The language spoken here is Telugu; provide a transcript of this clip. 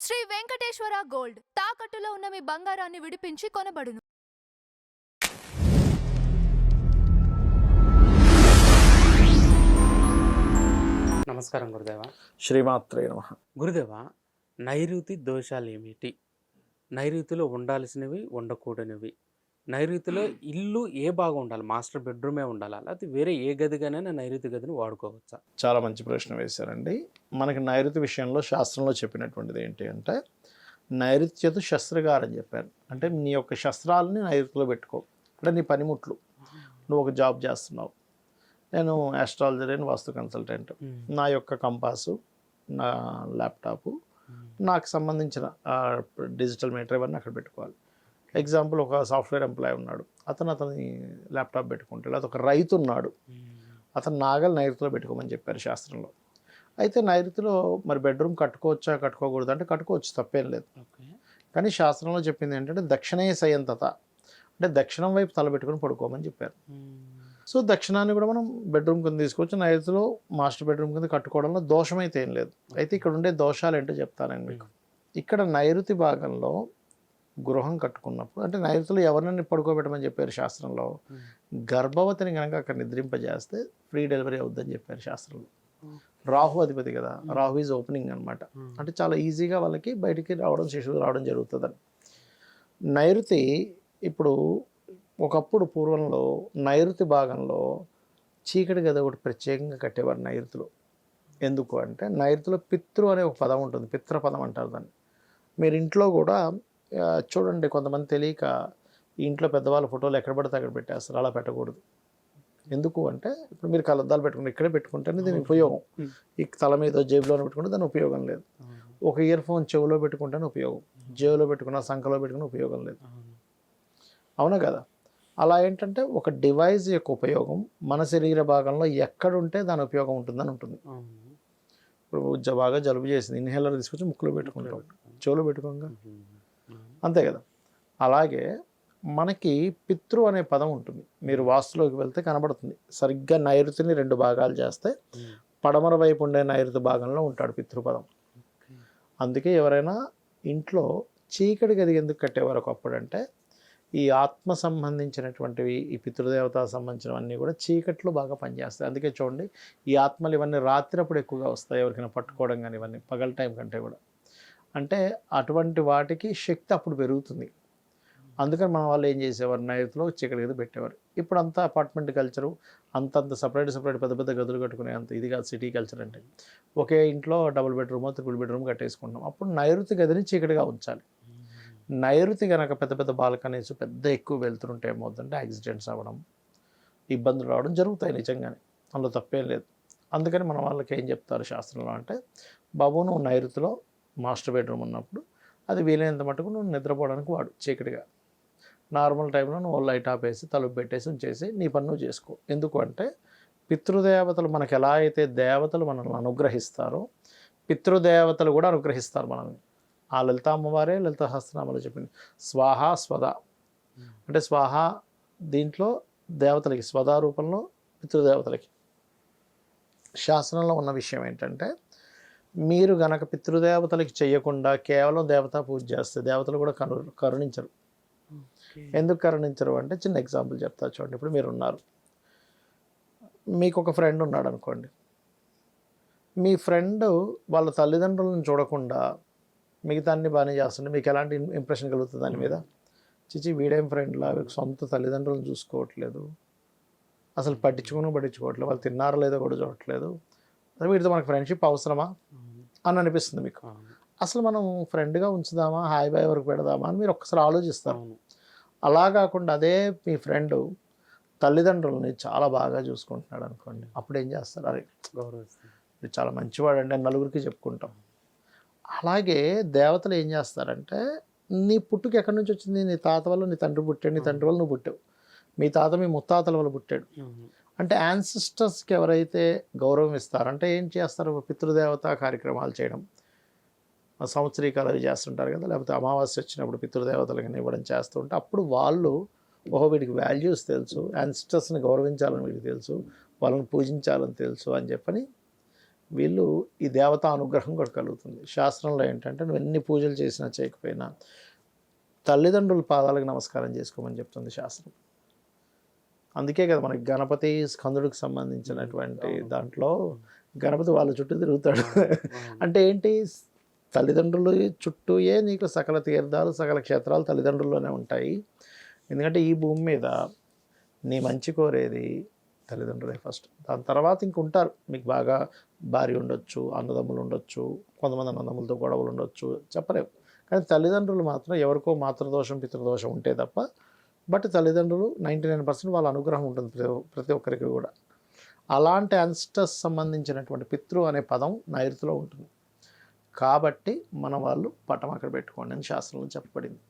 శ్రీ వెంకటేశ్వర గోల్డ్ తాకట్టులో ఉన్న మీ బంగారాన్ని విడిపించి కొనబడును. నమస్కారం గురుదేవ. శ్రీమాత్రే నమః. గురుదేవ, నైరుతి దోషాలు ఏమిటి? నైరుతిలో ఉండాల్సినవి, ఉండకూడనివి. నైరుతిలో ఇల్లు ఏ భాగం ఉండాలి? మాస్టర్ బెడ్రూమే ఉండాలా, లేకపోతే వేరే ఏ గదిగానైనా నైరుతి గదిని వాడుకోవచ్చా? చాలా మంచి ప్రశ్న వేశారండి. మనకి నైరుతి విషయంలో శాస్త్రంలో చెప్పినటువంటిది ఏంటి అంటే, నైరుత్యతు శస్త్రగారు అని చెప్పారు. అంటే నీ యొక్క శస్త్రాలని నైరుతిలో పెట్టుకో. అంటే నీ పనిముట్లు. నువ్వు ఒక జాబ్ చేస్తున్నావు, నేను ఆస్ట్రాలజర్ అండ్ వాస్తు కన్సల్టెంట్. నా యొక్క కంపాసు, నా ల్యాప్టాపు, నాకు సంబంధించిన డిజిటల్ మీటర్ ఇవన్నీ అక్కడ పెట్టుకోవాలి. ఎగ్జాంపుల్, ఒక సాఫ్ట్వేర్ ఎంప్లాయ్ ఉన్నాడు, అతని ల్యాప్టాప్ పెట్టుకుంటాడు. అది ఒక రైతు ఉన్నాడు, అతను నాగల్ నైరుతిలో పెట్టుకోమని చెప్పారు శాస్త్రంలో. అయితే నైరుతిలో మరి బెడ్రూమ్ కట్టుకోవచ్చా కట్టుకోకూడదు అంటే కట్టుకోవచ్చు, తప్పేం లేదు. కానీ శాస్త్రంలో చెప్పింది ఏంటంటే దక్షిణే సయంతత, అంటే దక్షిణం వైపు తలబెట్టుకుని పడుకోమని చెప్పారు. సో దక్షిణాన్ని కూడా మనం బెడ్రూమ్ కింద తీసుకోవచ్చు. నైరుతిలో మాస్టర్ బెడ్రూమ్ కింద కట్టుకోవడంలో దోషం అయితే ఏం లేదు. అయితే ఇక్కడ ఉండే దోషాలు ఏంటో చెప్తానండి మీకు. ఇక్కడ నైరుతి భాగంలో గృహం కట్టుకున్నప్పుడు, అంటే నైరుతిలో ఎవరినైనా పడుకోబెట్టమని చెప్పారు శాస్త్రంలో. గర్భవతిని కనుక అక్కడ నిద్రింపజేస్తే ఫ్రీ డెలివరీ అవుద్దని చెప్పారు శాస్త్రంలో. రాహు అధిపతి కదా, రాహు ఈజ్ ఓపెనింగ్ అనమాట. అంటే చాలా ఈజీగా వాళ్ళకి బయటికి రావడం, శిశువు రావడం జరుగుతుందని. నైరుతి ఇప్పుడు ఒకప్పుడు పూర్వంలో నైరుతి భాగంలో చీకటి గది ఒకటి ప్రత్యేకంగా కట్టేవారు నైరుతిలో. ఎందుకు అంటే నైరుతిలో పితృ అనే ఒక పదం ఉంటుంది, పిత్రపదం అంటారు దాన్ని. మీరు ఇంట్లో కూడా చూడండి, కొంతమంది తెలియక ఇంట్లో పెద్దవాళ్ళ ఫోటోలు ఎక్కడ పడితే అక్కడ పెట్టేస్తారు. అలా పెట్టకూడదు. ఎందుకు అంటే ఇప్పుడు మీరు కలద్దాలు పెట్టుకుంటే ఇక్కడే పెట్టుకుంటేనే దీని ఉపయోగం. ఈ తల మీద జేబులో పెట్టుకుంటే దాని ఉపయోగం లేదు. ఒక ఇయర్ ఫోన్ చెవిలో పెట్టుకుంటేనే ఉపయోగం, జేబులో పెట్టుకున్న సంఖలో పెట్టుకున్న ఉపయోగం లేదు. అవునా కదా? అలా ఏంటంటే ఒక డివైస్ యొక్క ఉపయోగం మన శరీర భాగంలో ఎక్కడుంటే దాని ఉపయోగం ఉంటుందని ఉంటుంది. ఇప్పుడు బాగా జలుబు చేసింది, ఇన్హేలర్ తీసుకొచ్చి ముక్కులో పెట్టుకుంటాం, చెవులో పెట్టుకోగా, అంతే కదా. అలాగే మనకి పితృ అనే పదం ఉంటుంది. మీరు వాస్తులోకి వెళ్తే కనబడుతుంది. సరిగ్గా నైరుతిని రెండు భాగాలు చేస్తే పడమర వైపు ఉండే నైరుతి భాగంలో ఉంటాడు పితృపదం. అందుకే ఎవరైనా ఇంట్లో చీకటి గది ఎందుకు కట్టేవారు ఒకప్పుడంటే, ఈ ఆత్మ సంబంధించినటువంటివి, ఈ పితృదేవత సంబంధించినవన్నీ కూడా చీకట్లో బాగా పనిచేస్తాయి. అందుకే చూడండి, ఈ ఆత్మలు ఇవన్నీ రాత్రిప్పుడు ఎక్కువగా వస్తాయి, ఎవరికైనా పట్టుకోవడం కానీ ఇవన్నీ పగల టైం కంటే కూడా. అంటే అటువంటి వాటికి శక్తి అప్పుడు పెరుగుతుంది. అందుకని మన వాళ్ళు ఏం చేసేవారు, నైరుతిలో చీకటి గది పెట్టేవారు. ఇప్పుడు అంతా అపార్ట్మెంట్ కల్చరు, అంతంత సపరేట్ పెద్ద పెద్ద గదులు కట్టుకునే అంత ఇది కాదు సిటీ కల్చర్ అంటే. ఒకే ఇంట్లో డబుల్ బెడ్రూమో త్రిపుల్ బెడ్రూమ్ కట్టేసుకుంటాం. అప్పుడు నైరుతి గదిని చీకటిగా ఉంచాలి. నైరుతి కనుక పెద్ద పెద్ద బాల్కనీస్ పెద్ద ఎక్కువ వెళ్తుంటే ఏమవుతుందంటే యాక్సిడెంట్స్ అవ్వడం, ఇబ్బందులు రావడం జరుగుతాయి నిజంగానే. అందులో తప్పేం లేదు. అందుకని మన వాళ్ళకి ఏం చెప్తారు శాస్త్రంలో అంటే, బాబు నువ్వు నైరుతిలో మాస్టర్ బెడ్రూమ్ ఉన్నప్పుడు అది వీలైనంత మటుకు నువ్వు నిద్రపోవడానికి వాడు చీకటిగా. నార్మల్ టైంలో నువ్వు లైట్ ఆపేసి తలుపు పెట్టేసి ఉంచేసి నీ పని నువ్వు చేసుకో. ఎందుకు అంటే పితృదేవతలు మనకు ఎలా అయితే దేవతలు మనల్ని అనుగ్రహిస్తారో పితృదేవతలు కూడా అనుగ్రహిస్తారు మనల్ని. ఆ లలిత అమ్మవారే లలిత సహస్రనామాలు చెప్పింది స్వాహ స్వద, అంటే స్వాహ దీంట్లో దేవతలకి, స్వదా రూపంలో పితృదేవతలకి. శాస్త్రంలో ఉన్న విషయం ఏంటంటే, మీరు గనక పితృదేవతలకి చేయకుండా కేవలం దేవతా పూజ చేస్తే దేవతలు కూడా కరుణించరు. ఎందుకు కరుణించరు అంటే చిన్న ఎగ్జాంపుల్ చెప్తా చూడండి. ఇప్పుడు మీరు ఉన్నారు, మీకు ఒక ఫ్రెండ్ ఉన్నాడు అనుకోండి. మీ ఫ్రెండ్ వాళ్ళ తల్లిదండ్రులను చూడకుండా మిగతా అన్ని బాగానే చేస్తుంటే మీకు ఎలాంటి ఇంప్రెషన్ కలుగుతుంది దాని మీద? చిచి వీడేం ఫ్రెండ్లా, సొంత తల్లిదండ్రులను చూసుకోవట్లేదు, అసలు పట్టించుకోవట్లేదు, వాళ్ళు తిన్నారో లేదో కూడా చూడట్లేదు, వీటితో మనకు ఫ్రెండ్షిప్ అవసరమా అని అనిపిస్తుంది మీకు. అసలు మనం ఫ్రెండ్గా ఉంచుదామా, హాయ్ బాయ్ వరకు పెడదామా అని మీరు ఒక్కసారి ఆలోచిస్తారు. అలా కాకుండా అదే మీ ఫ్రెండ్ తల్లిదండ్రులని చాలా బాగా చూసుకుంటున్నాడు అనుకోండి, అప్పుడు ఏం చేస్తారు? అరే గౌరవిస్తారు, చాలా మంచివాడండి అని నలుగురికి చెప్పుకుంటాం. అలాగే దేవతలు ఏం చేస్తారంటే, నీ పుట్టుక ఎక్కడి నుంచి వచ్చింది? నీ తాత వల్ల నీ తండ్రి పుట్టాడు, నీ తండ్రి వల్ల నువ్వు పుట్టావు, మీ తాత మీ ముత్తాతల వల్ల పుట్టాడు. అంటే యాన్సిస్టర్స్కి ఎవరైతే గౌరవం ఇస్తారంటే ఏం చేస్తారు? పితృదేవత కార్యక్రమాలు చేయడం, సంవత్సరీకాలు అవి చేస్తుంటారు కదా, లేకపోతే అమావాస్య వచ్చినప్పుడు పితృదేవతలకు ఇవ్వడం చేస్తుంటే అప్పుడు వాళ్ళు వీడికి వాల్యూస్ తెలుసు, యాన్సిస్టర్స్ని గౌరవించాలని వీడికి తెలుసు, వాళ్ళని పూజించాలని తెలుసు అని చెప్పని వీళ్ళు ఈ దేవతా అనుగ్రహం కూడా కలుగుతుంది. శాస్త్రంలో ఏంటంటే నువ్వు ఎన్ని పూజలు చేసినా చేయకపోయినా తల్లిదండ్రుల పాదాలకు నమస్కారం చేసుకోమని చెప్తుంది శాస్త్రం. అందుకే కదా మనకి గణపతి స్కందుడికి సంబంధించినటువంటి దాంట్లో గణపతి వాళ్ళ చుట్టూ తిరుగుతాడు. అంటే ఏంటి, తల్లిదండ్రులు చుట్టూయే నీకు సకల తీర్థాలు సకల క్షేత్రాలు తల్లిదండ్రుల్లోనే ఉంటాయి. ఎందుకంటే ఈ భూమి మీద నీ మంచి కోరేది తల్లిదండ్రులే ఫస్ట్. దాని తర్వాత ఇంకుంటారు, మీకు బాగా భార్య ఉండొచ్చు, అన్నదమ్ములు ఉండొచ్చు, కొంతమంది అన్నదమ్ములతో గొడవలు ఉండొచ్చు, చెప్పలేవు. కానీ తల్లిదండ్రులు మాత్రం ఎవరికో మాతృదోషం పితృదోషం ఉంటే తప్ప, బట్ తల్లిదండ్రులు 99% వాళ్ళ అనుగ్రహం ఉంటుంది ప్రతి ఒక్కరికి కూడా. అలాంటి అన్స్టస్ సంబంధించినటువంటి పితృ అనే పదం నైరుతిలో ఉంటుంది. కాబట్టి మన వాళ్ళు పటం అక్కడ పెట్టుకోండి అని శాస్త్రంలో చెప్పబడింది.